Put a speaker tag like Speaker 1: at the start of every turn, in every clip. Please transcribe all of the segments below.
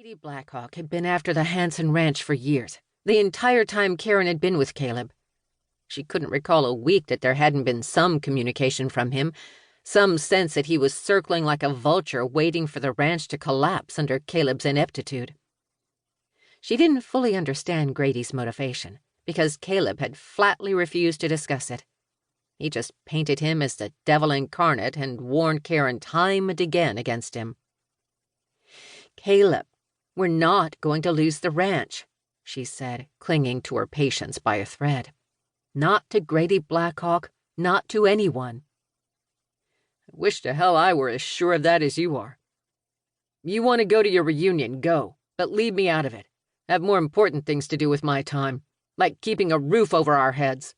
Speaker 1: Grady Blackhawk had been after the Hanson ranch for years, the entire time Karen had been with Caleb. She couldn't recall a week that there hadn't been some communication from him, some sense that he was circling like a vulture waiting for the ranch to collapse under Caleb's ineptitude. She didn't fully understand Grady's motivation, because Caleb had flatly refused to discuss it. He just painted him as the devil incarnate and warned Karen time and again against him. "Caleb, we're not going to lose the ranch," she said, clinging to her patience by a thread. "Not to Grady Blackhawk, not to anyone." "I wish to hell I were as sure of that as you are. You want to go to your reunion, go, but leave me out of it. I have more important things to do with my time, like keeping a roof over our heads."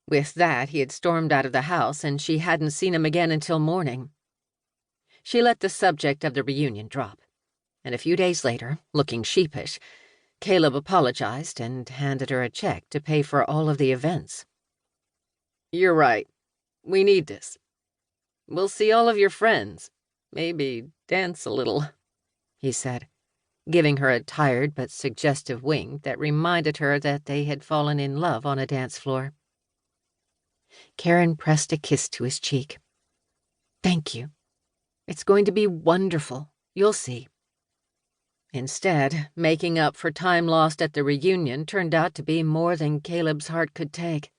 Speaker 1: With that, he had stormed out of the house, and she hadn't seen him again until morning. She let the subject of the reunion drop, and a few days later, looking sheepish, Caleb apologized and handed her a check to pay for all of the events. "You're right. We need this. We'll see all of your friends. Maybe dance a little," he said, giving her a tired but suggestive wink that reminded her that they had fallen in love on a dance floor. Karen pressed a kiss to his cheek. "Thank you. It's going to be wonderful. You'll see." Instead, making up for time lost at the reunion turned out to be more than Caleb's heart could take.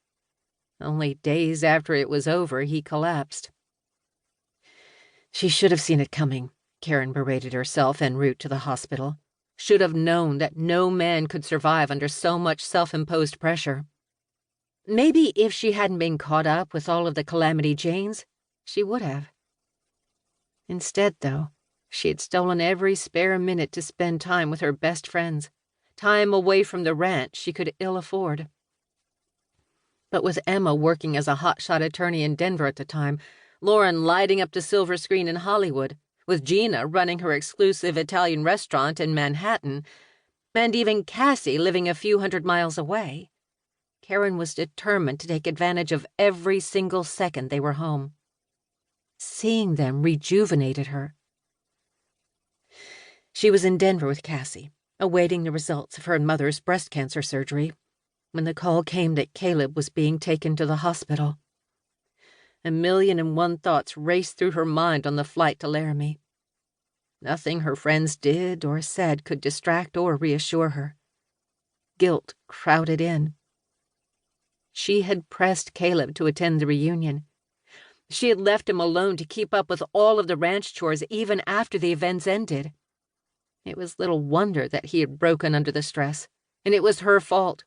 Speaker 1: Only days after it was over, he collapsed. She should have seen it coming, Karen berated herself en route to the hospital. Should have known that no man could survive under so much self-imposed pressure. Maybe if she hadn't been caught up with all of the Calamity Janes, she would have. Instead, though, she had stolen every spare minute to spend time with her best friends, time away from the ranch she could ill afford. But with Emma working as a hotshot attorney in Denver at the time, Lauren lighting up the silver screen in Hollywood, with Gina running her exclusive Italian restaurant in Manhattan, and even Cassie living a few hundred miles away, Karen was determined to take advantage of every single second they were home. Seeing them rejuvenated her. She was in Denver with Cassie, awaiting the results of her mother's breast cancer surgery, when the call came that Caleb was being taken to the hospital. 1,000,001 thoughts raced through her mind on the flight to Laramie. Nothing her friends did or said could distract or reassure her. Guilt crowded in. She had pressed Caleb to attend the reunion. She had left him alone to keep up with all of the ranch chores even after the events ended. It was little wonder that he had broken under the stress, and it was her fault.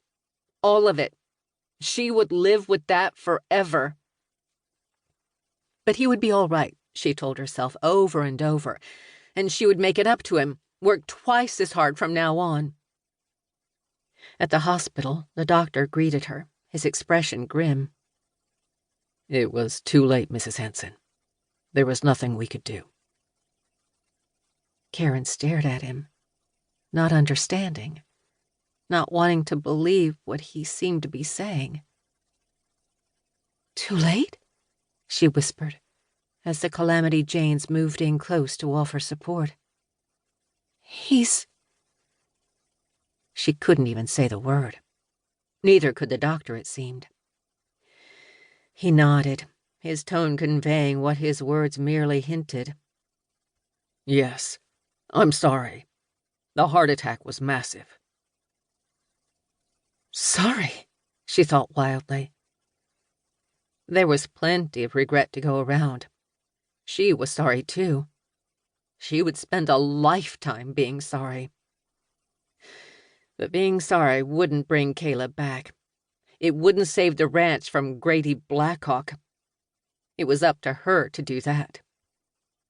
Speaker 1: All of it. She would live with that forever. But he would be all right, she told herself over and over, and she would make it up to him, work twice as hard from now on. At the hospital, the doctor greeted her, his expression grim. "It was too late, Mrs. Hanson. There was nothing we could do." Karen stared at him, not understanding, not wanting to believe what he seemed to be saying. "Too late?" she whispered, as the Calamity Janes moved in close to offer support. "He's—" She couldn't even say the word. Neither could the doctor, it seemed. He nodded, his tone conveying what his words merely hinted. "Yes, I'm sorry. The heart attack was massive." "Sorry," she thought wildly. There was plenty of regret to go around. She was sorry, too. She would spend a lifetime being sorry. But being sorry wouldn't bring Caleb back. It wouldn't save the ranch from Grady Blackhawk. It was up to her to do that.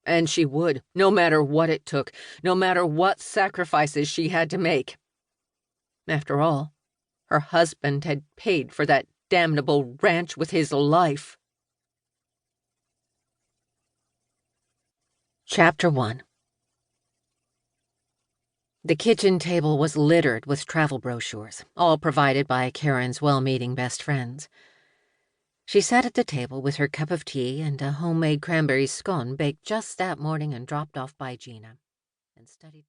Speaker 1: And she would, no matter what it took, no matter what sacrifices she had to make. After all, her husband had paid for that damnable ranch with his life. Chapter 1. The kitchen table was littered with travel brochures, all provided by Karen's well-meaning best friends. She sat at the table with her cup of tea and a homemade cranberry scone baked just that morning and dropped off by Gina, and studied the